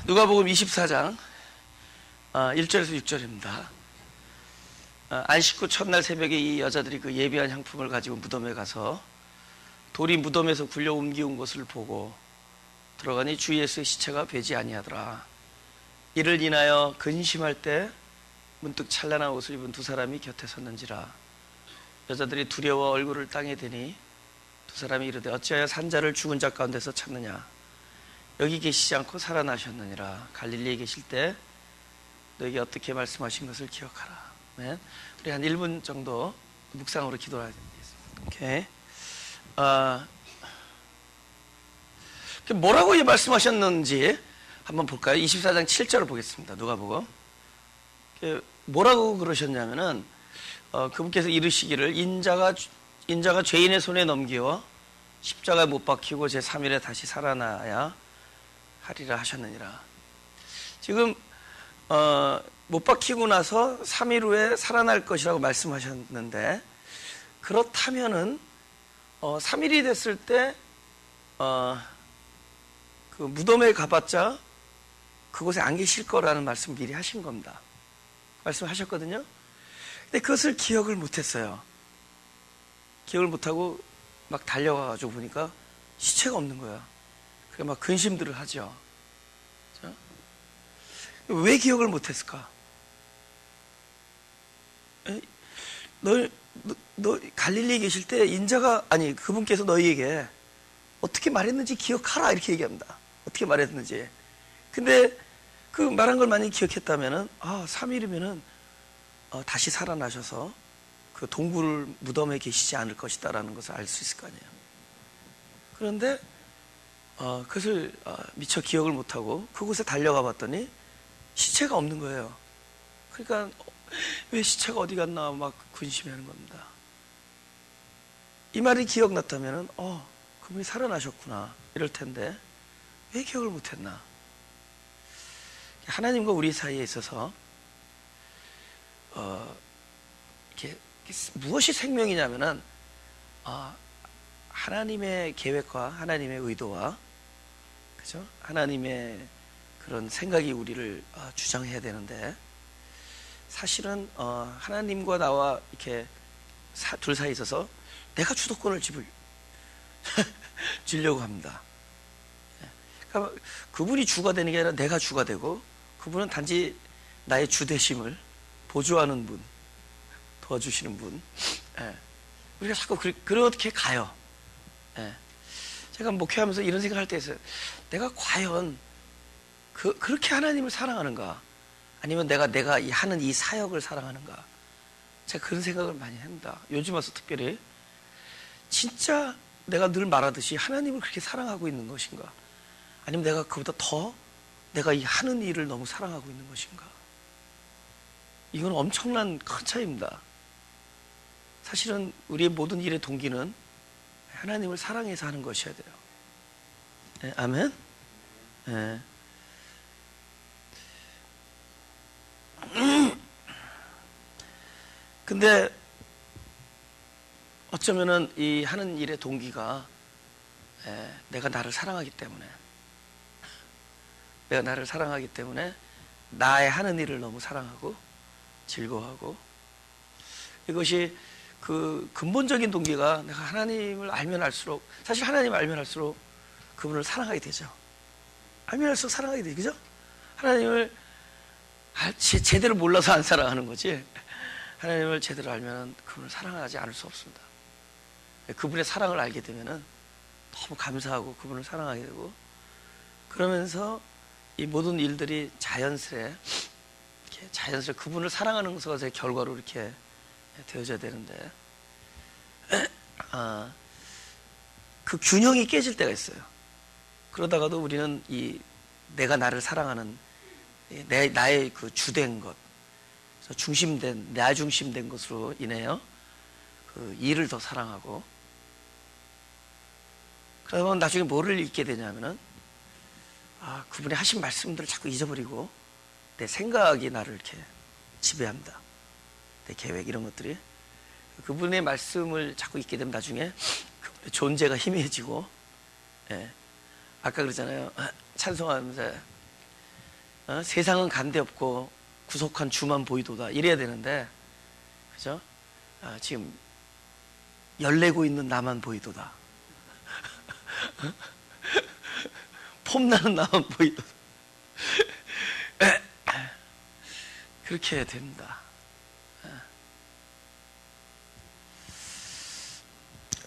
누가복음 24장 1절에서 6절입니다. 안식 후 첫날 새벽에 이 여자들이 그 예비한 향품을 가지고 무덤에 가서 돌이 무덤에서 굴려 옮기운 것을 보고 들어가니 주 예수의 시체가 배지 아니하더라. 이를 인하여 근심할 때 문득 찬란한 옷을 입은 두 사람이 곁에 섰는지라. 여자들이 두려워 얼굴을 땅에 대니 두 사람이 이르되 어찌하여 산자를 죽은 자 가운데서 찾느냐. 여기 계시지 않고 살아나셨느니라. 갈릴리에 계실 때 너에게 어떻게 말씀하신 것을 기억하라. 네. 우리 한 1분 정도 묵상으로 기도를 하겠습니다. 오케이. 뭐라고 말씀하셨는지 한번 볼까요? 24장 7절을 보겠습니다. 누가복음. 뭐라고 그러셨냐면은 그분께서 이르시기를 인자가 죄인의 손에 넘겨 십자가에 못 박히고 제3일에 다시 살아나야 하리라 하셨느니라. 지금 못 박히고 나서 3일 후에 살아날 것이라고 말씀하셨는데, 그렇다면은 3일이 됐을 때 그 무덤에 가봤자 그곳에 안 계실 거라는 말씀 미리 하신 겁니다. 말씀하셨거든요. 근데 그것을 기억을 못했어요. 기억을 못하고 막 달려가가지고 보니까 시체가 없는 거야. 그래 막 근심들을 하죠. 자? 왜 기억을 못했을까? 너 갈릴리에 계실 때 그분께서 너희에게 어떻게 말했는지 기억하라 이렇게 얘기합니다. 어떻게 말했는지. 근데 그 말한 걸 만약에 기억했다면은 3일이면은 다시 살아나셔서 그 동굴 무덤에 계시지 않을 것이다라는 것을 알 수 있을 거 아니에요. 그런데 그것을 미처 기억을 못하고 그곳에 달려가 봤더니 시체가 없는 거예요. 그러니까 왜 시체가 어디 갔나 막 근심하는 겁니다. 이 말이 기억났다면은 그분이 살아나셨구나 이럴 텐데 왜 기억을 못했나? 하나님과 우리 사이에 있어서 이렇게 무엇이 생명이냐면은 하나님의 계획과 하나님의 의도와 그죠? 하나님의 그런 생각이 우리를 주장해야 되는데, 사실은 하나님과 나와 이렇게 둘 사이에 있어서 내가 주도권을 주려고 합니다. 그러니까 그분이 주가 되는 게 아니라 내가 주가 되고, 그분은 단지 나의 주대심을 보조하는 분, 도와주시는 분. 우리가 자꾸 그렇게 가요. 제가 목회하면서 이런 생각할 때 있어요. 내가 과연 그렇게 하나님을 사랑하는가? 아니면 내가 하는 이 사역을 사랑하는가? 제가 그런 생각을 많이 합니다. 요즘 와서 특별히. 진짜 내가 늘 말하듯이 하나님을 그렇게 사랑하고 있는 것인가? 아니면 내가 그보다 더 내가 이 하는 일을 너무 사랑하고 있는 것인가? 이건 엄청난 큰 차이입니다. 사실은 우리의 모든 일의 동기는 하나님을 사랑해서 하는 것이어야 돼요. 네, 아멘? 네. 근데 어쩌면은 이 하는 일의 동기가 내가 나를 사랑하기 때문에, 내가 나를 사랑하기 때문에 나의 하는 일을 너무 사랑하고 즐거워하고, 이것이 그 근본적인 동기가 내가 하나님을 알면 알수록, 사실 하나님을 알면 알수록 그분을 사랑하게 되죠. 알면 알수록 사랑하게 되죠. 그죠? 하나님을 제대로 몰라서 안 사랑하는 거지, 하나님을 제대로 알면 그분을 사랑하지 않을 수 없습니다. 그분의 사랑을 알게 되면은 너무 감사하고 그분을 사랑하게 되고, 그러면서 이 모든 일들이 자연스레 그분을 사랑하는 것의 결과로 이렇게 되어져야 되는데, 그 균형이 깨질 때가 있어요. 그러다가도 우리는 내가 나를 사랑하는 나의 그 주된 것, 나 중심된 것으로 인해요 그 일을 더 사랑하고, 그러면 나중에 뭐를 잊게 되냐면은 그분이 하신 말씀들을 자꾸 잊어버리고 내 생각이 나를 이렇게 지배합니다. 내 계획 이런 것들이. 그분의 말씀을 자꾸 잊게 되면 나중에 그분의 존재가 희미해지고, 아까 그러잖아요. 찬송하면서 세상은 간대 없고 구속한 주만 보이도다 이래야 되는데, 그죠? 지금 열내고 있는 나만 보이도다. 폼나는 나만 보이도다. 그렇게 해야 됩니다.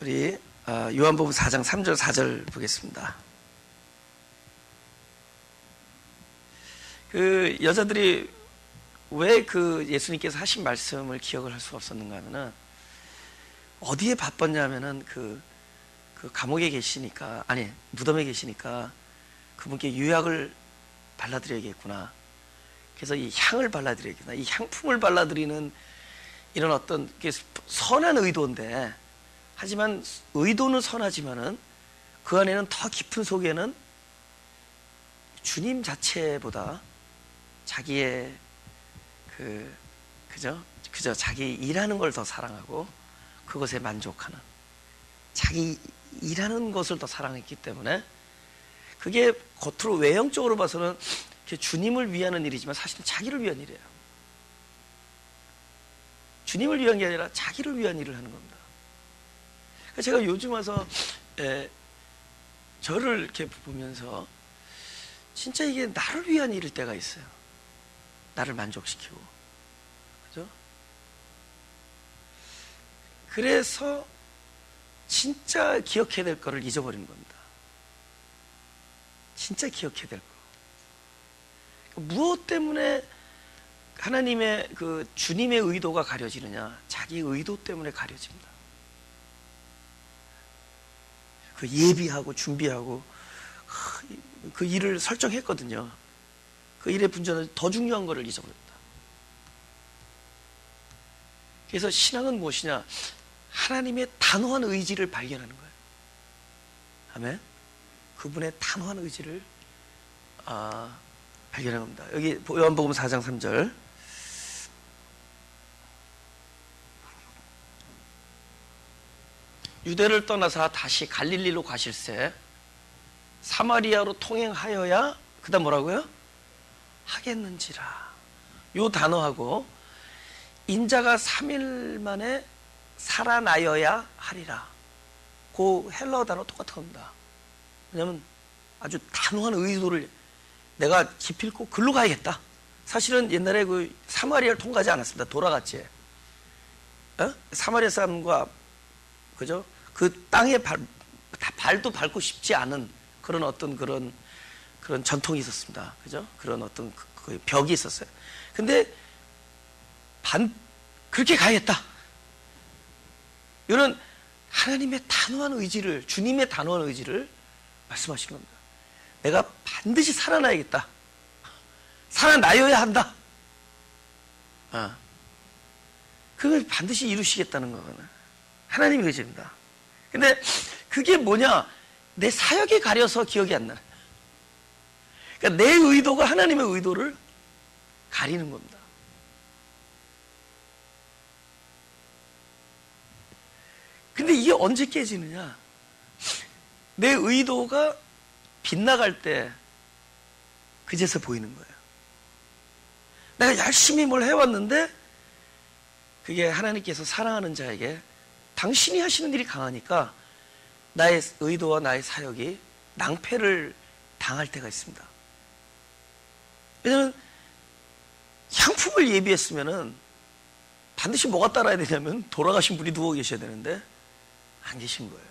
우리 요한복음 4장 3절 4절 보겠습니다. 그 여자들이 왜 그 예수님께서 하신 말씀을 기억을 할 수가 없었는가 하면은, 어디에 바빴냐 하면은 그 감옥에 계시니까, 아니 무덤에 계시니까 그분께 유약을 발라드려야겠구나. 그래서 이 향을 발라드려야겠구나. 이 향품을 발라드리는 이런 어떤 선한 의도인데, 하지만 의도는 선하지만은 그 안에는 더 깊은 속에는 주님 자체보다 자기의 그저 자기 일하는 걸 더 사랑하고 그것에 만족하는, 자기 일하는 것을 더 사랑했기 때문에, 그게 겉으로 외형적으로 봐서는 주님을 위하는 일이지만 사실은 자기를 위한 일이에요. 주님을 위한 게 아니라 자기를 위한 일을 하는 겁니다. 제가 요즘 와서 저를 이렇게 보면서 진짜 이게 나를 위한 일일 때가 있어요. 나를 만족시키고, 그죠? 그래서 진짜 기억해야 될 거를 잊어버리는 겁니다. 진짜 기억해야 될 거. 무엇 때문에 하나님의 그 주님의 의도가 가려지느냐? 자기 의도 때문에 가려집니다. 그 예비하고 준비하고 그 일을 설정했거든요. 그 일의 분전은 더 중요한 것을 잊어버렸다. 그래서 신앙은 무엇이냐? 하나님의 단호한 의지를 발견하는 거예요. 아멘. 그분의 단호한 의지를 발견하는 겁니다. 여기 요한복음 4장 3절. 유대를 떠나서 다시 갈릴리로 가실새 사마리아로 통행하여야, 그 다음 뭐라고요? 하겠는지라. 요 단어하고 인자가 3일 만에 살아나여야 하리라, 그 헬라어 단어 똑같은 겁니다. 왜냐하면 아주 단호한 의도를, 내가 기필코 글로 가야겠다. 사실은 옛날에 그 사마리아를 통과하지 않았습니다. 돌아갔지. 사마리아 사람과, 그죠? 그 땅에 발도 밟고 싶지 않은 그런 어떤 그런 전통이 있었습니다. 그죠? 그런 어떤 그 벽이 있었어요. 근데 그렇게 가야겠다. 이런 하나님의 단호한 의지를, 주님의 단호한 의지를 말씀하시는 겁니다. 내가 반드시 살아나야겠다. 살아나야 한다. 그걸 반드시 이루시겠다는 거거든요. 하나님의 의지입니다. 근데 그게 뭐냐? 내 사역에 가려서 기억이 안 나요. 그러니까 내 의도가 하나님의 의도를 가리는 겁니다. 근데 이게 언제 깨지느냐? 내 의도가 빗나갈 때 그제서 보이는 거예요. 내가 열심히 뭘 해왔는데 그게 하나님께서 사랑하는 자에게 당신이 하시는 일이 강하니까 나의 의도와 나의 사역이 낭패를 당할 때가 있습니다. 왜냐하면 향품을 예비했으면은 반드시 뭐가 따라야 되냐면 돌아가신 분이 누워 계셔야 되는데 안 계신 거예요.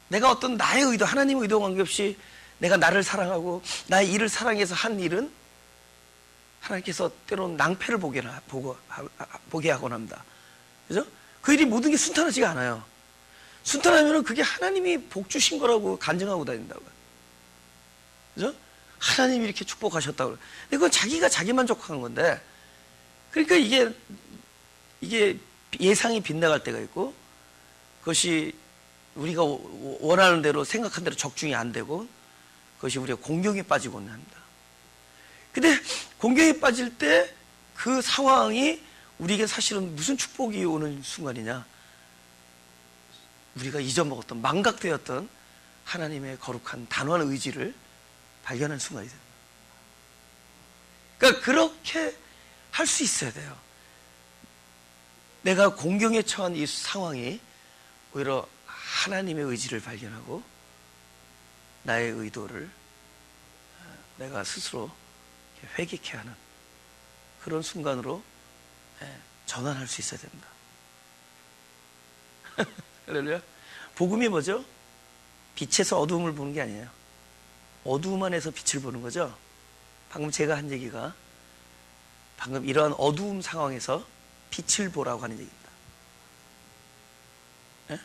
내가 어떤 나의 의도, 하나님의 의도와 관계없이 내가 나를 사랑하고 나의 일을 사랑해서 한 일은 하나님께서 때로는 낭패를 보게 하곤 합니다. 그죠? 그 일이 모든 게 순탄하지가 않아요. 순탄하면 그게 하나님이 복 주신 거라고 간증하고 다닌다고요. 그죠? 하나님이 이렇게 축복하셨다고. 근데 그건 자기가 자기 만족한 건데, 그러니까 이게 예상이 빗나갈 때가 있고, 그것이 우리가 원하는 대로, 생각한 대로 적중이 안 되고, 그것이 우리가 공경에 빠지곤 합니다. 근데 공경에 빠질 때 그 상황이 우리에게 사실은 무슨 축복이 오는 순간이냐? 우리가 잊어먹었던, 망각되었던 하나님의 거룩한 단호한 의지를 발견한 순간이 됩니다. 그러니까 그렇게 할 수 있어야 돼요. 내가 공경에 처한 이 상황이 오히려 하나님의 의지를 발견하고 나의 의도를 내가 스스로 회개케 하는 그런 순간으로 전환할 수 있어야 됩니다. 할렐루야. 복음이 뭐죠? 빛에서 어두움을 보는 게 아니에요. 어두움 안에서 빛을 보는 거죠. 방금 제가 한 얘기가 방금 이러한 어두움 상황에서 빛을 보라고 하는 얘기입니다. 네?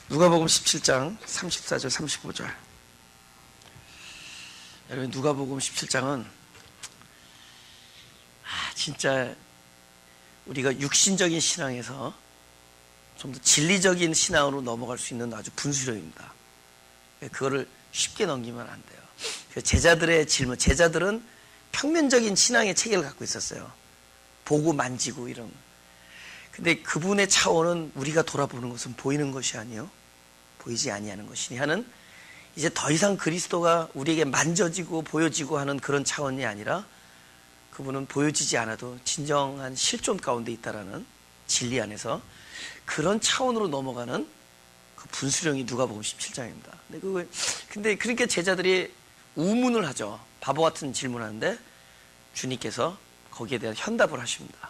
누가복음 17장 34절 35절. 여러분, 누가복음 17장은 진짜 우리가 육신적인 신앙에서 좀 더 진리적인 신앙으로 넘어갈 수 있는 아주 분수령입니다. 그거를 쉽게 넘기면 안 돼요. 제자들의 질문, 제자들은 평면적인 신앙의 체계를 갖고 있었어요. 보고 만지고 이런 거. 근데 그분의 차원은 우리가 돌아보는 것은 보이는 것이 아니요 보이지 아니하는 것이니 하는, 이제 더 이상 그리스도가 우리에게 만져지고 보여지고 하는 그런 차원이 아니라 그분은 보여지지 않아도 진정한 실존 가운데 있다라는 진리 안에서 그런 차원으로 넘어가는 그 분수령이 누가복음 17장입니다. 근데 그러니까 제자들이 우문을 하죠. 바보 같은 질문하는데 주님께서 거기에 대한 현답을 하십니다.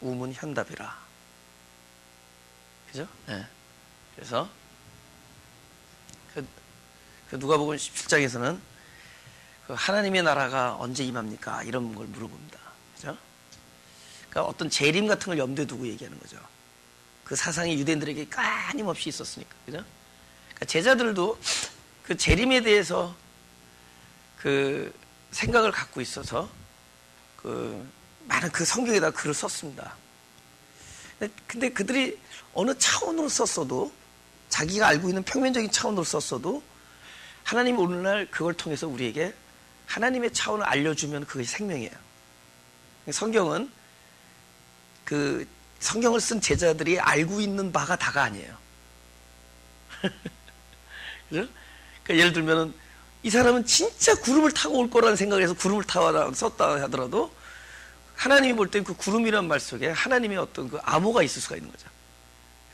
우문 현답이라. 그죠? 네. 그래서 그 누가복음 17장에서는 그 하나님의 나라가 언제 임합니까? 이런 걸 물어봅니다. 그죠? 그러니까 어떤 재림 같은 걸 염두에 두고 얘기하는 거죠. 그 사상이 유대인들에게 끊임없이 있었으니까. 그죠? 그러니까 제자들도 그 재림에 대해서 그 생각을 갖고 있어서 그 많은 그 성경에다 글을 썼습니다. 근데 그들이 어느 차원으로 썼어도, 자기가 알고 있는 평면적인 차원으로 썼어도 하나님이 오늘날 그걸 통해서 우리에게 하나님의 차원을 알려주면 그것이 생명이에요. 성경은 그 성경을 쓴 제자들이 알고 있는 바가 다가 아니에요. 그죠? 그러니까 예를 들면은 이 사람은 진짜 구름을 타고 올 거라는 생각을 해서 구름을 타고 썼다 하더라도 하나님이 볼 땐 그 구름이라는 말 속에 하나님의 어떤 그 암호가 있을 수가 있는 거죠.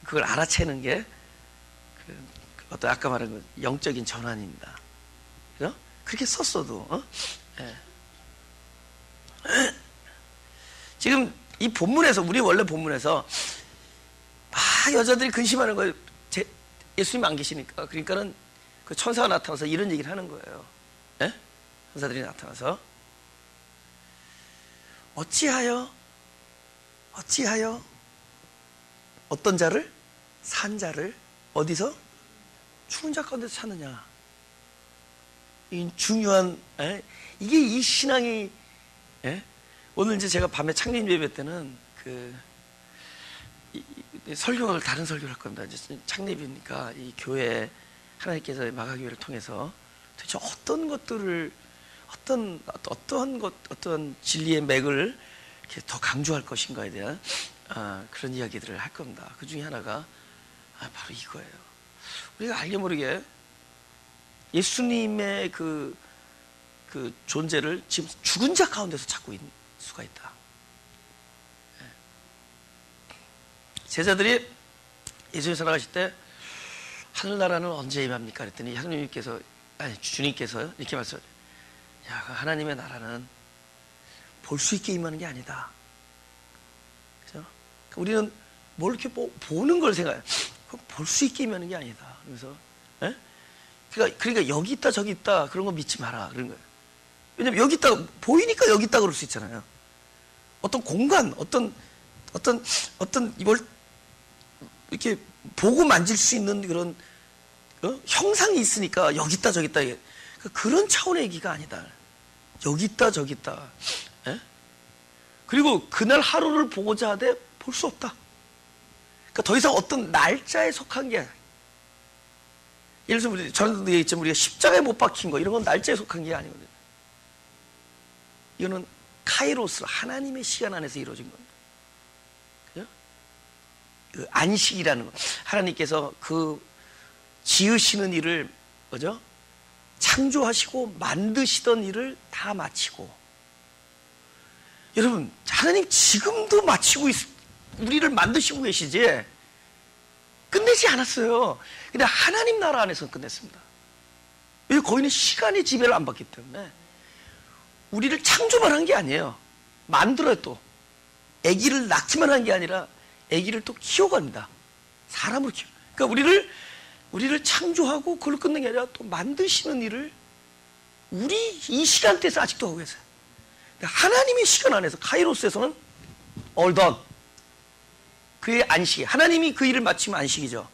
그걸 알아채는 게 어떤 아까 말한 그 영적인 전환입니다. 그죠? 그렇게 썼어도 네. 지금 이 본문에서, 우리 원래 본문에서 막 여자들이 근심하는 거예요. 예수님 안 계시니까. 그러니까는 그 천사가 나타나서 이런 얘기를 하는 거예요. 네? 천사들이 나타나서 어찌하여 어떤 자를, 산 자를 어디서? 죽은 자 가운데서 찾느냐. 이 중요한, 이게 이 신앙이, 오늘 이제 제가 밤에 창립 예배 때는 설교를, 다른 설교를 할 겁니다. 이제 창립이니까 이 교회, 하나님께서 마가교회를 통해서 도대체 어떤 것들을, 어떤 진리의 맥을 이렇게 더 강조할 것인가에 대한 그런 이야기들을 할 겁니다. 그 중에 하나가 바로 이거예요. 우리가 알게 모르게 예수님의 그 존재를 지금 죽은 자 가운데서 찾고 있는 수가 있다. 제자들이 예수님 살아가실 때 하늘나라는 언제 임합니까? 그랬더니 주님께서 이렇게 말씀하세요. 야, 하나님의 나라는 볼 수 있게 임하는 게 아니다. 그죠? 우리는 뭘 이렇게 보는 걸 생각해요. 볼 수 있게 임하는 게 아니다. 그래서, 그러니까 여기 있다, 저기 있다, 그런 거 믿지 마라. 그런 거예요. 왜냐면 여기 있다, 보이니까 여기 있다 그럴 수 있잖아요. 어떤 공간, 어떤 이걸 이렇게 보고 만질 수 있는 그런 형상이 있으니까 여기 있다, 저기 있다. 그런 차원의 얘기가 아니다. 여기 있다, 저기 있다. 그리고 그날 하루를 보고자 하되 볼 수 없다. 그러니까 더 이상 어떤 날짜에 속한 게, 예를 들어서 저는 얘기했지만 우리가 십자가에 못 박힌 거, 이런 건 날짜에 속한 게 아니거든요. 이거는 카이로스, 하나님의 시간 안에서 이루어진 겁니다. 그죠? 그 안식이라는 거, 하나님께서 그 지으시는 일을, 그죠? 창조하시고 만드시던 일을 다 마치고, 여러분 하나님 지금도 마치고 우리를 만드시고 계시지 끝내지 않았어요. 근데 하나님 나라 안에서 끝냈습니다. 왜? 거기는 시간의 지배를 안 받기 때문에. 우리를 창조만 한 게 아니에요. 만들어요. 또 아기를 낳기만 한 게 아니라 아기를 또 키워갑니다. 사람으로 키워. 그러니까 우리를 창조하고 그걸 끝낸 게 아니라 또 만드시는 일을 우리 이 시간대에서 아직도 하고 계세요. 하나님의 시간 안에서, 카이로스에서는 all done. 그의 안식이, 하나님이 그 일을 마치면 안식이죠.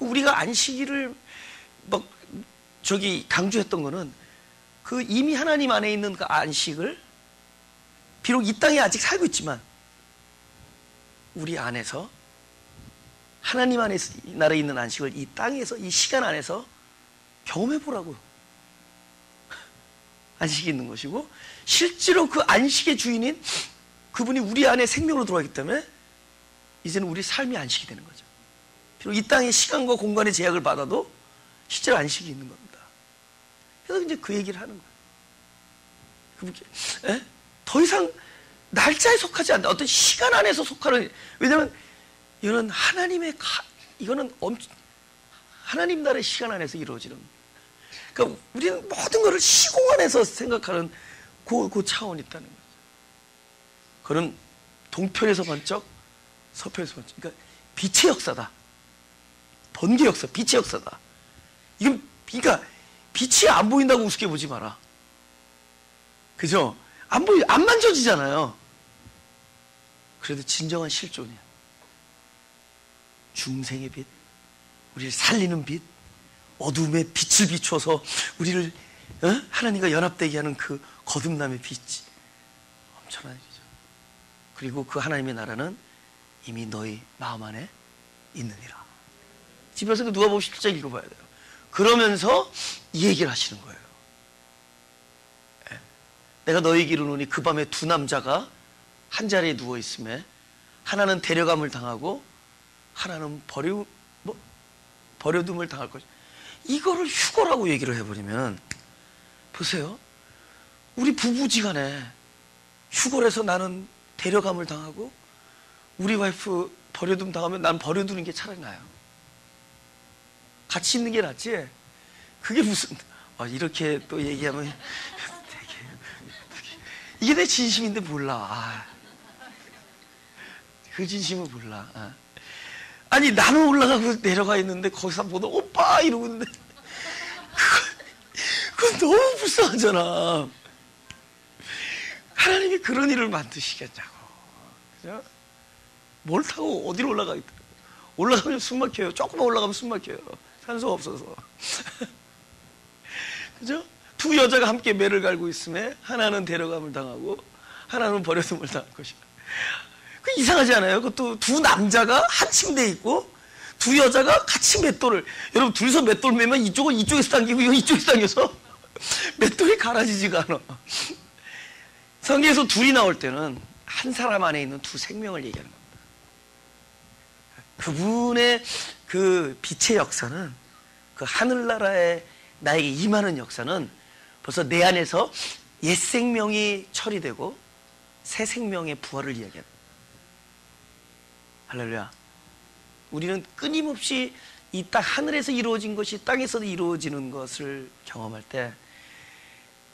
우리가 안식일을 막 강조했던 거는 그 이미 하나님 안에 있는 그 안식을, 비록 이 땅에 아직 살고 있지만 우리 안에서 하나님 안에서 이 나라에 있는 안식을 이 땅에서, 이 시간 안에서 경험해 보라고요. 안식이 있는 것이고, 실제로 그 안식의 주인인 그분이 우리 안에 생명으로 들어가기 때문에 이제는 우리 삶이 안식이 되는 거죠. 비록 이 땅의 시간과 공간의 제약을 받아도 실제로 안식이 있는 겁니다. 그래서 이제 그 얘기를 하는 거예요. 그분께 더 이상 날짜에 속하지 않는다. 어떤 시간 안에서 속하는, 왜냐하면 이거는 이거는 하나님 나라의 시간 안에서 이루어지는, 그러니까 우리는 모든 것을 시공 안에서 생각하는 그 차원이 있다는 거죠. 그런 동편에서 번쩍, 서편에서 번쩍. 그러니까 빛의 역사다. 번개 역사, 빛의 역사다. 이건, 그러니까 빛이 안 보인다고 우습게 보지 마라. 그죠? 안 만져지잖아요. 그래도 진정한 실존이야. 중생의 빛, 우리를 살리는 빛, 어둠의 빛을 비춰서 우리를 하나님과 연합되게 하는 그 거듭남의 빛이 엄청난 일이죠. 그리고 그 하나님의 나라는 이미 너희 마음 안에 있느니라. 집에서 누가복음 17장 읽어봐야 돼요. 그러면서 이 얘기를 하시는 거예요. 내가 너희에게 이르노니 그 밤에 두 남자가 한 자리에 누워 있음에 하나는 데려감을 당하고 하나는 버려둠을 당할 것이다. 이거를 휴거라고 얘기를 해버리면, 보세요. 우리 부부지간에 휴거를 해서 나는 데려감을 당하고 우리 와이프 버려둠 당하면 난 버려두는 게 차라리 나아요. 같이 있는 게 낫지. 그게 무슨 이렇게 또 얘기하면 되게 이게 내 진심인데 몰라. 그 진심을 몰라. 아니 나는 올라가고 내려가 있는데 거기서 보다 오빠 이러고 있는데 그건 너무 불쌍하잖아. 하나님이 그런 일을 만드시겠냐고. 그죠? 뭘 타고 어디로 올라가겠다. 올라가면 숨 막혀요. 조금만 올라가면 숨 막혀요. 산소가 없어서. 그죠? 두 여자가 함께 매를 갈고 있음에 하나는 데려감을 당하고 하나는 버려둠을 당할 것이다. 그 이상하지 않아요? 그것도 두 남자가 한 침대에 있고 두 여자가 같이 맷돌을, 여러분 둘이서 맷돌 매면 이쪽은 이쪽에서 당기고 이건 이쪽에서 당겨서 맷돌이 갈아지지가 않아. 성경에서 둘이 나올 때는 한 사람 안에 있는 두 생명을 얘기하는 겁니다. 그분의 그 빛의 역사는, 그 하늘나라에 나에게 임하는 역사는 벌써 내 안에서 옛 생명이 처리되고 새 생명의 부활을 이야기합니다. 할렐루야. 우리는 끊임없이 이 땅 하늘에서 이루어진 것이 땅에서도 이루어지는 것을 경험할 때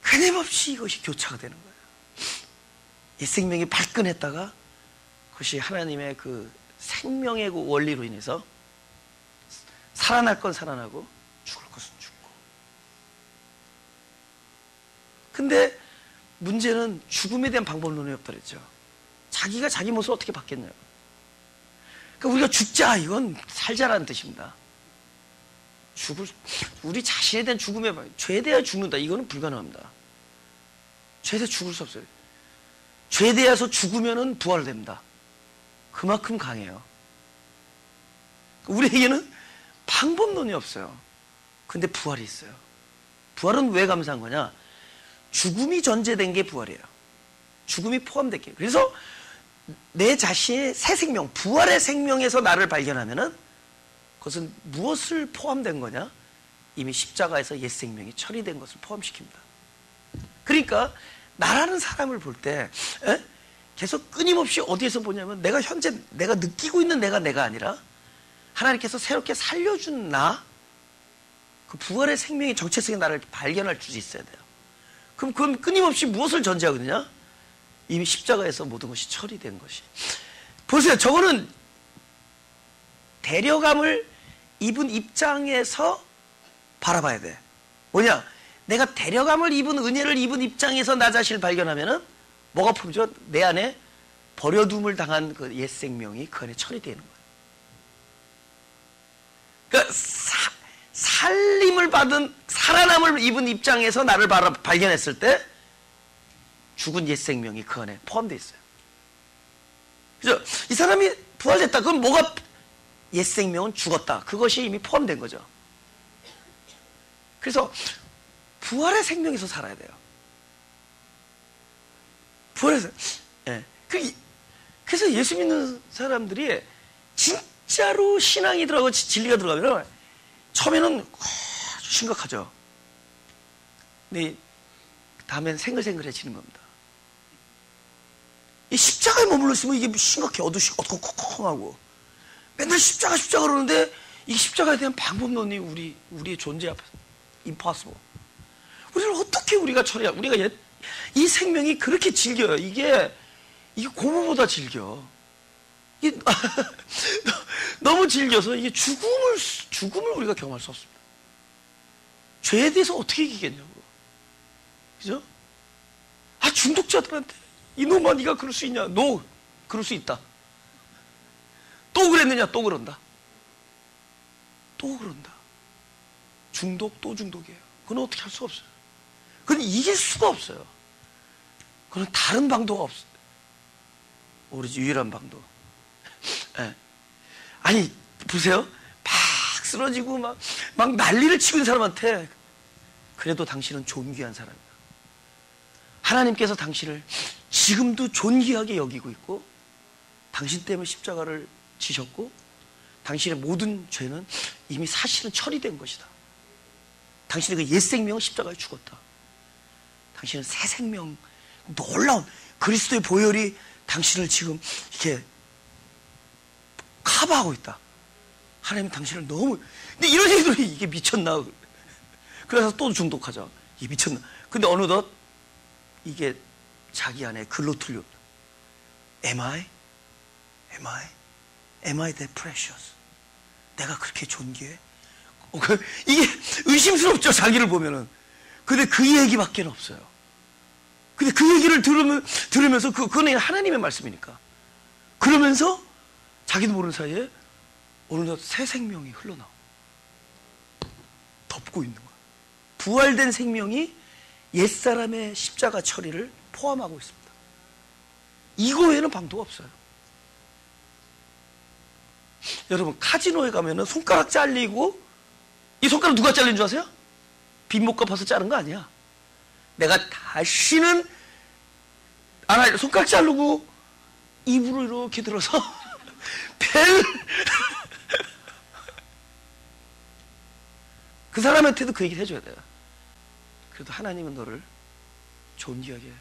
끊임없이 이것이 교차가 되는 거예요. 옛 생명이 발끈했다가 그것이 하나님의 그 생명의 그 원리로 인해서 살아날 건 살아나고 죽을 것은 죽고. 근데 문제는 죽음에 대한 방법론이 없다 그랬죠. 자기가 자기 모습을 어떻게 바뀌었냐고. 그러니까 우리가 죽자, 이건 살자라는 뜻입니다. 우리 자신에 대한 죽음에, 죄에 대하여 죽는다, 이거는 불가능합니다. 죄에 대해 죽을 수 없어요. 죄에 대해서 죽으면은 부활됩니다. 그만큼 강해요. 우리에게는 방법론이 없어요. 근데 부활이 있어요. 부활은 왜 감사한 거냐? 죽음이 전제된 게 부활이에요. 죽음이 포함된 게. 그래서 내 자신의 새 생명, 부활의 생명에서 나를 발견하면은 그것은 무엇을 포함된 거냐? 이미 십자가에서 옛 생명이 처리된 것을 포함시킵니다. 그러니까 나라는 사람을 볼 때 계속 끊임없이 어디에서 보냐면 내가 현재 내가 느끼고 있는 내가 아니라 하나님께서 새롭게 살려준 나, 그 부활의 생명의 정체성의 나를 발견할 수 있어야 돼요. 그럼 그건 끊임없이 무엇을 전제하거든요? 이미 십자가에서 모든 것이 처리된 것이. 보세요. 저거는 데려감을 입은 입장에서 바라봐야 돼. 뭐냐? 내가 데려감을 입은 은혜를 입은 입장에서 나 자신을 발견하면은 뭐가 보이죠? 내 안에 버려둠을 당한 그 옛 생명이 그 안에 처리되는 거예요. 그러니까 살림을 받은 살아남을 입은 입장에서 나를 발견했을 때 죽은 옛 생명이 그 안에 포함되어 있어요. 그죠? 이 사람이 부활됐다. 그럼 뭐가 옛 생명은 죽었다. 그것이 이미 포함된 거죠. 그래서 부활의 생명에서 살아야 돼요. 부활에서. 예. 그래서 예수 믿는 사람들이 진짜로 신앙이 들어가고 진리가 들어가면 처음에는 아주 심각하죠. 근데 다음엔 생글생글해지는 겁니다. 이 십자가에 머물러 있으면 이게 심각해. 어둡고 콩콩하고 맨날 십자가 그러는데 이 십자가에 대한 방법론이 우리의 존재 앞에서 impossible. 우리를 어떻게 우리가 처리하? 우리가 이 생명이 그렇게 질겨요. 이게 고무보다 질겨. 이게 너무 질겨서 이게 죽음을 우리가 경험할 수 없습니다. 죄에 대해서 어떻게 이기겠냐고. 그죠? 중독자들한테 이놈아 네가 그럴 수 있냐? 너 그럴 수 있다. 또 그랬느냐? 또 그런다. 또 그런다. 중독 또 중독이에요. 그건 어떻게 할 수가 없어요. 그건 이길 수가 없어요. 그건 다른 방도가 없어요. 오로지 유일한 방도. 네. 아니 보세요. 막 쓰러지고 막 난리를 치고 있는 사람한테 그래도 당신은 존귀한 사람이다. 하나님께서 당신을 지금도 존귀하게 여기고 있고 당신 때문에 십자가를 지셨고 당신의 모든 죄는 이미 사실은 처리된 것이다. 당신의 그 옛 생명은 십자가에 죽었다. 당신은 새 생명, 놀라운 그리스도의 보혈이 당신을 지금 이렇게 커버하고 있다. 하나님은 당신을 너무, 근데 이런 얘기들이 이게 미쳤나? 그래서 또 중독하자. 이게 미쳤나? 근데 어느덧 이게 자기 안에 글로 틀려. Am I that precious? 내가 그렇게 존귀해? 이게 의심스럽죠, 자기를 보면은. 근데 그 얘기밖에 없어요. 근데 그 얘기를 들으면서 그건 하나님의 말씀이니까. 그러면서 자기도 모르는 사이에 어느덧 새 생명이 흘러나와. 덮고 있는 거야. 부활된 생명이 옛사람의 십자가 처리를 포함하고 있습니다. 이거 외에는 방도가 없어요. 여러분, 카지노에 가면은 손가락 잘리고, 이 손가락 누가 잘린 줄 아세요? 빈목과 벗어 자른 거 아니야. 내가 다시는 손가락 자르고 입으로 이렇게 들어서 그 사람한테도 그 얘기를 해줘야 돼요. 그래도 하나님은 너를 존귀하게,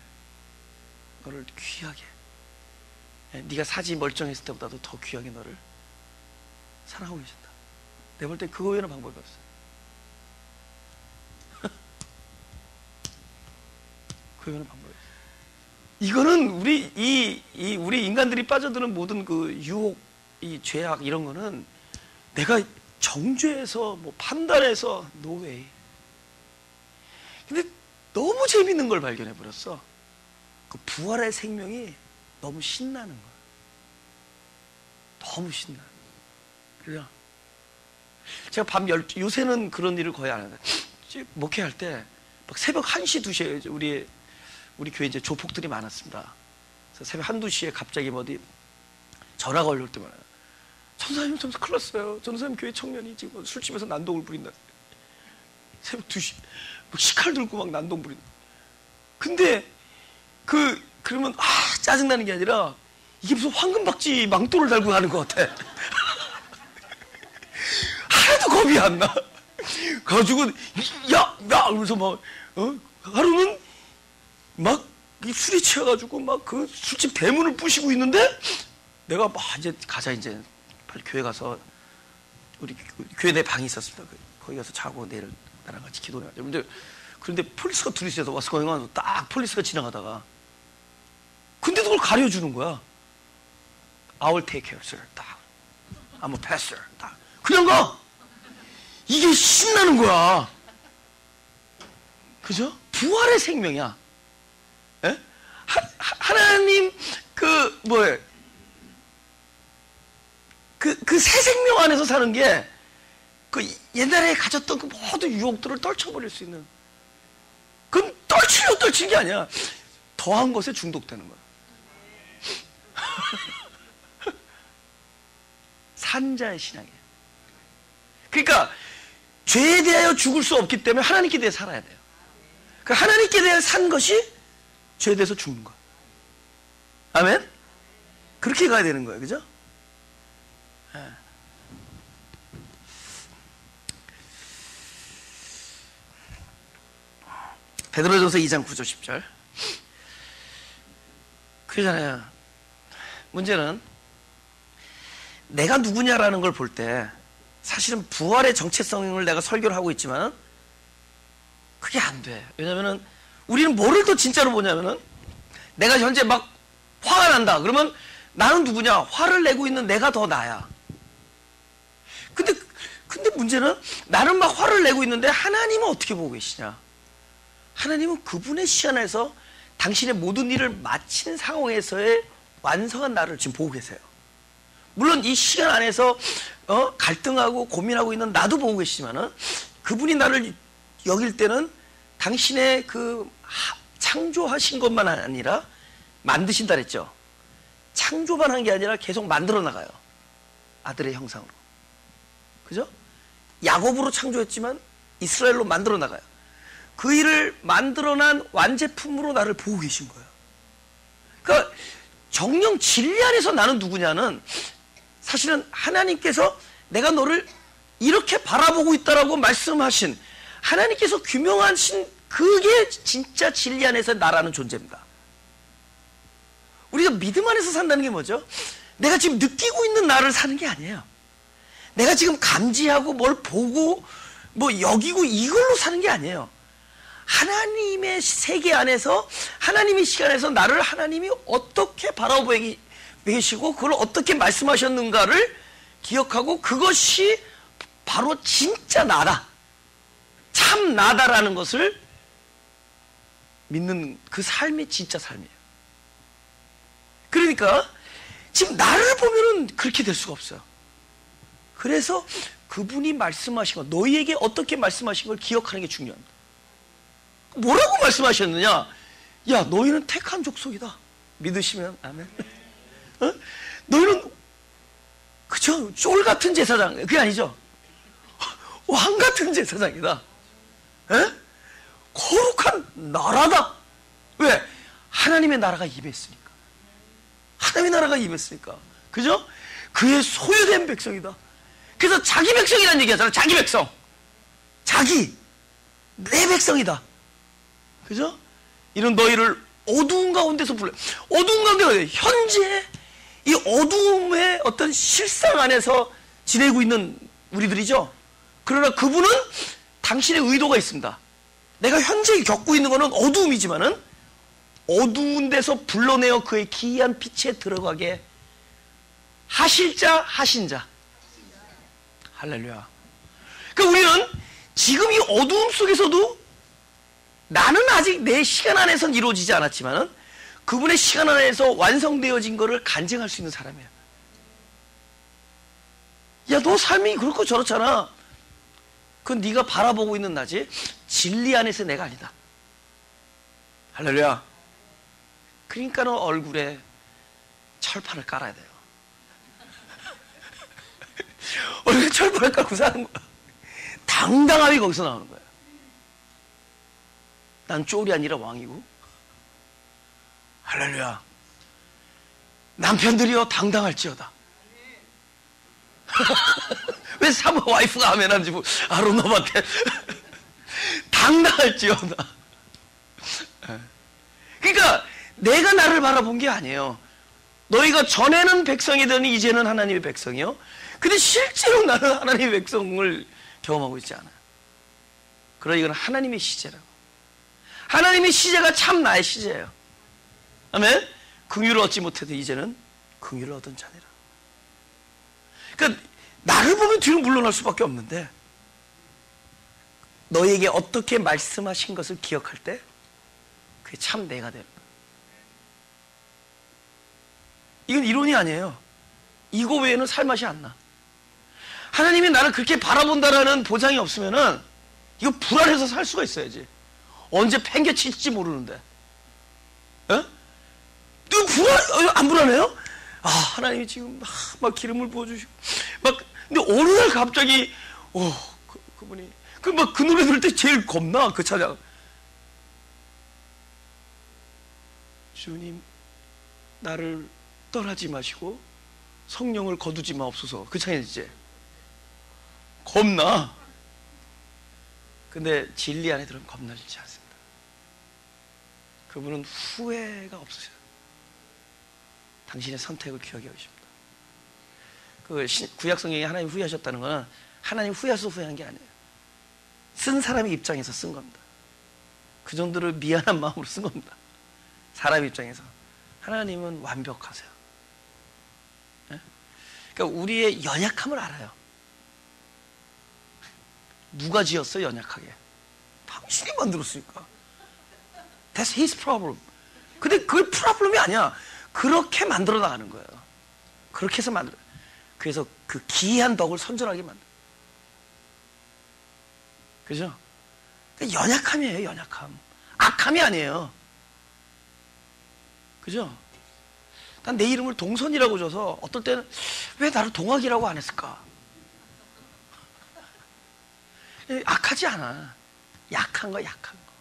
너를 귀하게, 네가 사지 멀쩡했을 때보다도 더 귀하게 너를 사랑하고 계신다. 내가 볼 땐 그거 외에는 방법이 없어요. 그 외에는 방법이 없어요. 이거는 우리 인간들이 빠져드는 모든 그 유혹, 이 죄악 이런 거는 내가 정죄해서 판단해서 no way. 근데 너무 재밌는 걸 발견해 버렸어. 그 부활의 생명이 너무 신나는 거야. 너무 신나. 그래요. 제가 요새는 그런 일을 거의 안 하는데, 목회할 때, 막 새벽 1시, 2시에 우리 교회 이제 조폭들이 많았습니다. 그래서 새벽 1, 2시에 갑자기 전화가 올릴 때마다, 전사님, 큰일 났어요. 전사님 교회 청년이 지금 술집에서 난동을 부린다. 새벽 2시, 식칼 들고 막 난동 부린다. 근데, 그러면, 짜증나는 게 아니라, 이게 무슨 황금박쥐 망토를 달고 가는 것 같아. 하나도 겁이 안 나. 가지고 야 그러면서 막 하루는 막 술이 취해가지고 막 그 술집 대문을 부시고 있는데 내가 막 이제 가자 이제 빨리 교회 가서 우리 교회 내 방이 있었습니다. 거기 가서 자고 내일 나랑 같이 기도해야 돼. 그런데 폴리스가 둘이 있어서 와서 거기 딱 폴리스가 지나가다가 근데 그걸 가려주는 거야. I will take care, sir. 딱. I'm a pastor. 딱. 그냥 가. 이게 신나는 거야. 그죠? 부활의 생명이야. 에? 하나님 그 새 생명 안에서 사는 게 그 옛날에 가졌던 그 모든 유혹들을 떨쳐버릴 수 있는. 그건 떨치는 게 아니야. 더한 것에 중독되는 거야. 산자의 신앙이에요. 그러니까 죄에 대하여 죽을 수 없기 때문에 하나님께 대해 살아야 돼요. 그 하나님께 대해 산 것이 죄에 대해서 죽는 거야. 아멘? 그렇게 가야 되는 거예요. 그죠? 네. 베드로전서 2장 9절 10절. 그러잖아요. 문제는 내가 누구냐라는 걸 볼 때 사실은 부활의 정체성을 내가 설교를 하고 있지만 그게 안 돼. 왜냐면은 우리는 뭐를 또 진짜로 보냐면은 내가 현재 막 화가 난다. 그러면 나는 누구냐? 화를 내고 있는 내가 더 나야. 근데 문제는 나는 막 화를 내고 있는데 하나님은 어떻게 보고 계시냐? 하나님은 그분의 시간에서 당신의 모든 일을 마친 상황에서의 완성한 나를 지금 보고 계세요. 물론 이 시간 안에서 갈등하고 고민하고 있는 나도 보고 계시지만은 그분이 나를 여길 때는 당신의 그 창조하신 것만 아니라 만드신다 그랬죠. 창조만 한 게 아니라 계속 만들어 나가요. 아들의 형상으로. 그죠? 야곱으로 창조했지만 이스라엘로 만들어 나가요. 그 일을 만들어난 완제품으로 나를 보고 계신 거예요. 그러니까 정령 진리 안에서 나는 누구냐는 사실은 하나님께서 내가 너를 이렇게 바라보고 있다라고 말씀하신 하나님께서 규명하신 그게 진짜 진리 안에서 나라는 존재입니다. 우리가 믿음 안에서 산다는 게 뭐죠? 내가 지금 느끼고 있는 나를 사는 게 아니에요. 내가 지금 감지하고 뭘 보고 뭐 여기고 이걸로 사는 게 아니에요. 하나님의 세계 안에서 하나님의 시간에서 나를 하나님이 어떻게 바라보고 계시고 그걸 어떻게 말씀하셨는가를 기억하고 그것이 바로 진짜 나다. 참 나다라는 것을 믿는 그 삶이 진짜 삶이에요. 그러니까 지금 나를 보면은 그렇게 될 수가 없어요. 그래서 그분이 말씀하신 것, 너희에게 어떻게 말씀하신 걸 기억하는 게 중요합니다. 뭐라고 말씀하셨느냐? 야, 너희는 택한 족속이다. 믿으시면 아멘. 너희는 그죠? 쫄 같은 제사장. 그게 아니죠. 왕 같은 제사장이다. 에? 거룩한 나라다. 왜? 하나님의 나라가 임했으니까. 하나님의 나라가 임했으니까. 그죠? 그의 소유된 백성이다. 그래서 자기 백성이라는 얘기 하잖아요. 자기 백성. 내 백성이다. 그죠? 이런 너희를 어두운 가운데서 불러요. 어두운 가운데 현재 이 어두움의 어떤 실상 안에서 지내고 있는 우리들이죠. 그러나 그분은 당신의 의도가 있습니다. 내가 현재 겪고 있는 것은 어두움이지만은 어두운 데서 불러내어 그의 기이한 빛에 들어가게 하실 자, 하신 자. 할렐루야. 그러니까 우리는 지금 이 어두움 속에서도 나는 아직 내 시간 안에서는 이루어지지 않았지만은 그분의 시간 안에서 완성되어진 것을 간증할 수 있는 사람이에요. 야, 너 삶이 그렇고 저렇잖아. 그건 네가 바라보고 있는 나지 진리 안에서 내가 아니다. 할렐루야. 그러니까는 얼굴에 철판을 깔아야 돼요. 얼굴에 철판을 깔고 사는 거야. 당당함이 거기서 나오는 거야. 난 쫄이 아니라 왕이고. 할렐루야. 남편들이여 당당할지어다. 왜 사모 와이프가 아멘 하는지 아론너밖에 당당할지어다. 그러니까 내가 나를 바라본 게 아니에요. 너희가 전에는 백성이더니 이제는 하나님의 백성이요. 근데 실제로 나는 하나님의 백성을 경험하고 있지 않아요. 그러나 이건 하나님의 시제라고. 하나님의 시제가 참 나의 시제예요. 아멘. 긍휼을 얻지 못해도 이제는 긍휼을 얻은 자니라. 그러니까 나를 보면 뒤로 물러날 수밖에 없는데 너에게 어떻게 말씀하신 것을 기억할 때 그게 참 내가 되는 거예요. 이건 이론이 아니에요. 이거 외에는 살맛이 안 나. 하나님이 나를 그렇게 바라본다라는 보장이 없으면은 이거 불안해서 살 수가 있어야지. 언제 팽개칠지 모르는데. 어? 안 불안해요? 아, 하나님이 지금 막 기름을 부어주시고 근데 어느 날 갑자기 그분이 그 노래 들을 때 제일 겁나. 그 찬양. 주님 나를 떠나지 마시고 성령을 거두지 마옵소서. 그 찬양이지. 겁나. 근데 진리 안에 들으면 겁나지 않습니다. 그분은 후회가 없으셔요. 당신의 선택을 기억해 오십니다. 그 구약 성경에 하나님 후회하셨다는 거는 하나님 후회해서 후회한 게 아니에요. 쓴 사람의 입장에서 쓴 겁니다. 그 정도로 미안한 마음으로 쓴 겁니다. 사람 입장에서. 하나님은 완벽하세요. 네? 그러니까 우리의 연약함을 알아요. 누가 지었어 연약하게? 당신이 만들었으니까. That's his problem. 근데 그게 프로블럼이 아니야. 그렇게 만들어 나가는 거예요. 그렇게 해서 만들어. 그래서 그 기이한 덕을 선전하게 만들어. 그죠? 연약함이에요, 연약함. 악함이 아니에요. 그죠? 난 내 이름을 동선이라고 줘서 어떨 때는 왜 나를 동학이라고 안 했을까? 악하지 않아. 약한 거, 약한 거.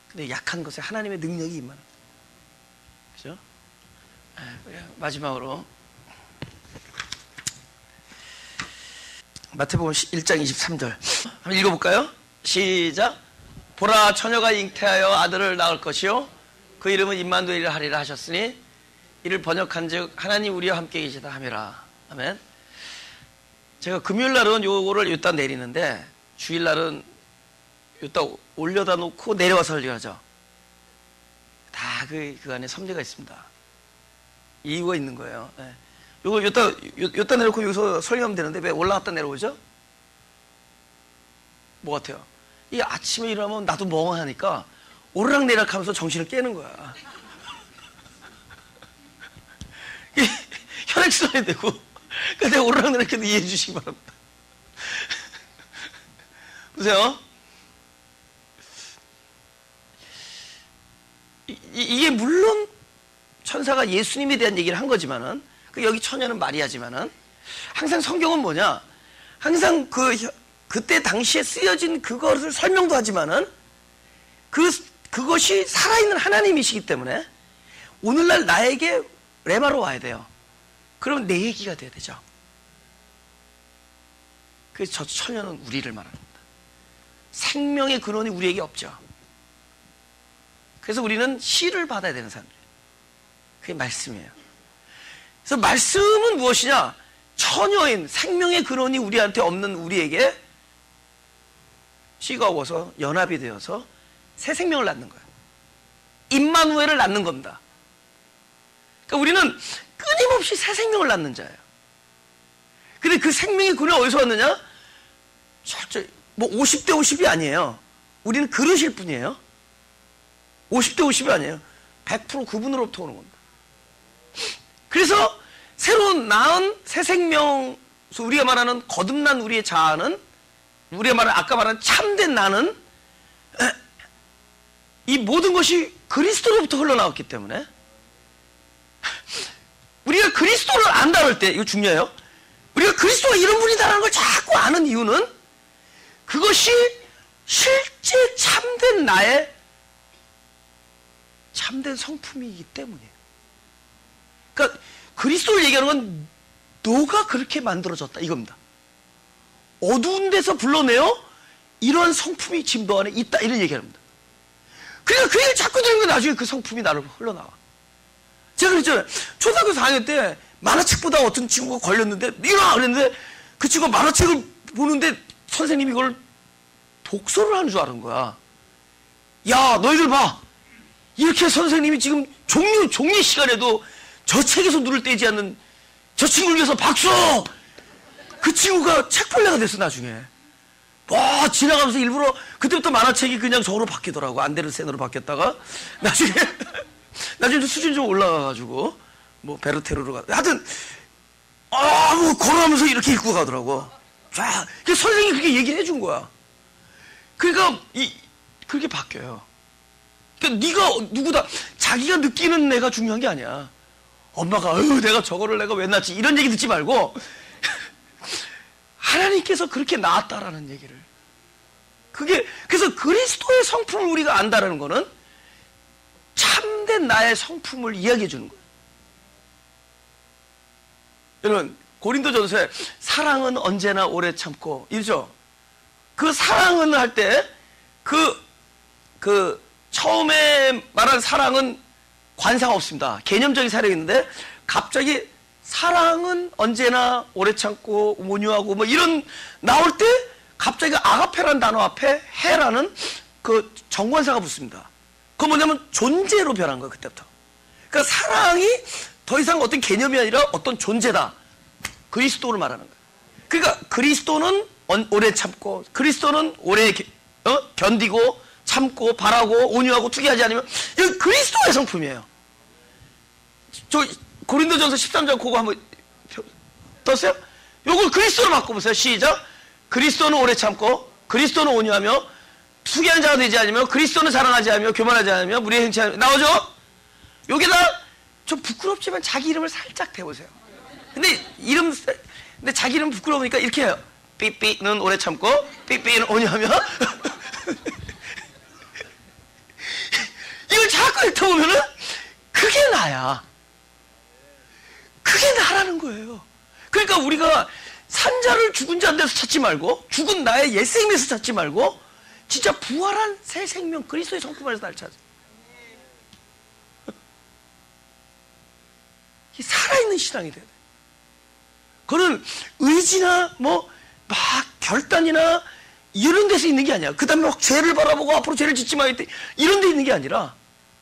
근데 약한 것에 하나님의 능력이 임하는. 그죠? 마지막으로 마태복음 1장 23절 한번 읽어볼까요? 시작. 보라 처녀가 잉태하여 아들을 낳을 것이요 그 이름은 임마누엘이라 하리라 하셨으니 이를 번역한즉 하나님 우리와 함께 계시다 하미라. 아멘. 제가 금요일날은 요거를 여기다 내리는데 주일날은 여기다 올려다 놓고 내려와서 설교하죠. 다 그 안에 섭리가 있습니다. 이유가 있는 거예요. 네. 요거 여기다 내놓고 여기서 설교하면 되는데 왜 올라갔다 내려오죠? 뭐 같아요? 이 아침에 일어나면 나도 멍하니까 오르락내리락 하면서 정신을 깨는 거야. 혈액순환이 되고 근데 오르락내리락 해도 이해해 주시기 바랍니다. 보세요. 이게 물론 천사가 예수님에 대한 얘기를 한 거지만은 여기 처녀는 마리아지만은 항상 성경은 뭐냐? 항상 그때 당시에 쓰여진 그것을 설명도 하지만은 그것이 살아있는 하나님이시기 때문에 오늘날 나에게 레마로 와야 돼요. 그럼 내 얘기가 돼야 되죠. 그래서 저 처녀는 우리를 말합니다. 생명의 근원이 우리에게 없죠. 그래서 우리는 씨를 받아야 되는 사람들이에요. 그게 말씀이에요. 그래서 말씀은 무엇이냐? 처녀인 생명의 근원이 우리한테 없는 우리에게 씨가 와서 연합이 되어서 새 생명을 낳는 거예요. 임마누엘을 낳는 겁니다. 그러니까 우리는 끊임없이 새 생명을 낳는 자예요. 근데 그 생명의 근원이 어디서 왔느냐? 철저히 뭐 50대 50이 아니에요. 우리는 그릇일 뿐이에요. 50대 50이 아니에요. 100% 그분으로부터 오는 겁니다. 그래서 새로 낳은 새 생명, 우리가 말하는 거듭난 우리의 자아는, 우리가 말하는 아까 말한 참된 나는 이 모든 것이 그리스도로부터 흘러나왔기 때문에 우리가 그리스도를 안다 할 때, 이거 중요해요. 우리가 그리스도가 이런 분이다라는 걸 자꾸 아는 이유는 그것이 실제 참된 나의 참된 성품이기 때문이에요. 그러니까 그리스도를 얘기하는 건 너가 그렇게 만들어졌다 이겁니다. 어두운 데서 불러내어 이런 성품이 지금 너 안에 있다 이런 얘기합니다. 그러니까 그 얘기를 자꾸 들으면 나중에 그 성품이 나를 흘러나와. 제가 그랬잖아요. 초등학교 4학년 때 만화책 보다가 어떤 친구가 걸렸는데 일어나 그랬는데 그 친구가 만화책을 보는데 선생님이 이걸 독서를 하는 줄 아는 거야. 야 너희들 봐. 이렇게 선생님이 지금 종료 시간에도 저 책에서 눈을 떼지 않는 저 친구를 위해서 박수! 그 친구가 책벌레가 됐어 나중에. 와 지나가면서 일부러 그때부터 만화책이 그냥 저로 바뀌더라고. 안데르센으로 바뀌었다가 나중에 수준이 좀 올라가가지고 뭐 베르테르로 가. 하여튼 뭐 걸어가면서 이렇게 읽고 가더라고. 자, 선생님이 그렇게 얘기를 해준 거야. 그러니까 그렇게 바뀌어요. 그러니까 네가 누구다 자기가 느끼는 내가 중요한 게 아니야. 엄마가 내가 저거를 내가 왜 낳지 이런 얘기 듣지 말고 하나님께서 그렇게 낳았다라는 얘기를. 그래서 그리스도의 성품을 우리가 안다라는 거는 참된 나의 성품을 이야기해 주는 거예요. 여러분 고린도전서에 사랑은 언제나 오래 참고 이러죠. 그 사랑은 할 때 그 처음에 말한 사랑은 관상 없습니다. 개념적인 사랑이 있는데 갑자기 사랑은 언제나 오래 참고 온유하고 뭐 이런 나올 때 갑자기 아가페라는 단어 앞에 해라는 그 정관사가 붙습니다. 그건 뭐냐면 존재로 변한 거예요. 그때부터. 그러니까 사랑이 더 이상 어떤 개념이 아니라 어떤 존재다. 그리스도를 말하는 거예요. 그러니까 그리스도는 오래 참고 그리스도는 오래 견디고 참고 바라고 온유하고 투기하지 않으면 이건 그리스도의 성품이에요. 저 고린도전서 13장 그거 한번 떴어요? 요걸 그리스도로 바꿔보세요. 시작. 그리스도는 오래 참고 그리스도는 온유하며 투기한 자가 되지 않으며 그리스도는 자랑하지 않으며 교만하지 않으며 무리에 행치 않으며 나오죠? 여기다 좀 부끄럽지만 자기 이름을 살짝 대보세요. 근데 자기 이름 부끄러우니까 이렇게 해요. 삐삐는 오래 참고 삐삐는 온유하며 이걸 자꾸 뱉어보면은 그게 나야. 그게 나라는 거예요. 그러니까 우리가 산자를 죽은 자인 데서 찾지 말고 죽은 나의 옛생명에서 찾지 말고 진짜 부활한 새 생명 그리스도의 성품 안에서 날 찾아. 살아있는 신앙이 돼야 돼. 그거는 의지나 막 결단이나 이런 데서 있는 게 아니야. 그 다음에 막 죄를 바라보고 앞으로 죄를 짓지 마 이런 데 있는 게 아니라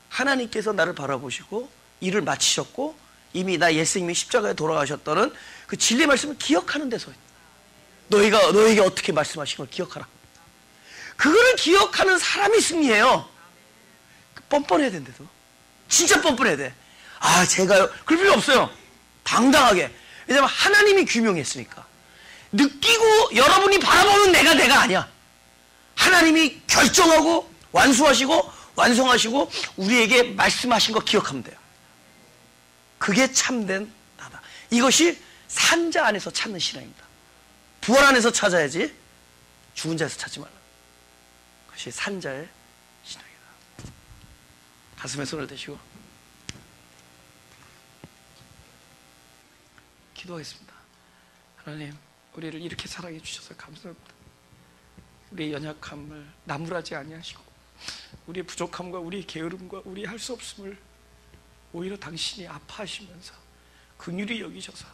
하나님께서 나를 바라보시고 일을 마치셨고 이미 나 옛생명이 십자가에 돌아가셨다는 그 진리의 말씀을 기억하는 데서 너에게 어떻게 말씀하신 걸 기억하라. 그거를 기억하는 사람이 승리해요. 뻔뻔해야 된대도. 진짜 뻔뻔해야 돼. 제가요. 그럴 필요 없어요. 당당하게. 왜냐면 하나님이 규명했으니까. 느끼고 여러분이 바라보는 내가 아니야. 하나님이 결정하고 완성하시고 우리에게 말씀하신 거 기억하면 돼요. 그게 참된 나다. 이것이 산자 안에서 찾는 신앙입니다. 부활 안에서 찾아야지 죽은 자에서 찾지 말라. 그것이 산자의 신앙이다. 가슴에 손을 대시고 기도하겠습니다. 하나님, 우리를 이렇게 사랑해 주셔서 감사합니다. 우리의 연약함을 나무라지 아니하시고 우리의 부족함과 우리의 게으름과 우리의 할 수 없음을 오히려 당신이 아파하시면서 긍휼히 여기셔서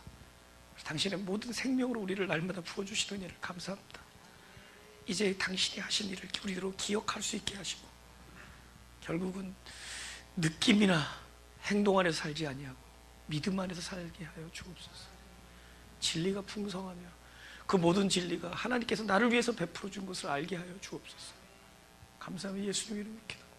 당신의 모든 생명으로 우리를 날마다 부어주시는 은혜를 감사합니다. 이제 당신이 하신 일을 우리로 기억할 수 있게 하시고 결국은 느낌이나 행동 안에서 살지 아니하고 믿음 안에서 살게 하여 주옵소서. 진리가 풍성하며 그 모든 진리가 하나님께서 나를 위해서 베풀어 준 것을 알게 하여 주옵소서. 감사합니다. 예수님 이름으로 기도합니다.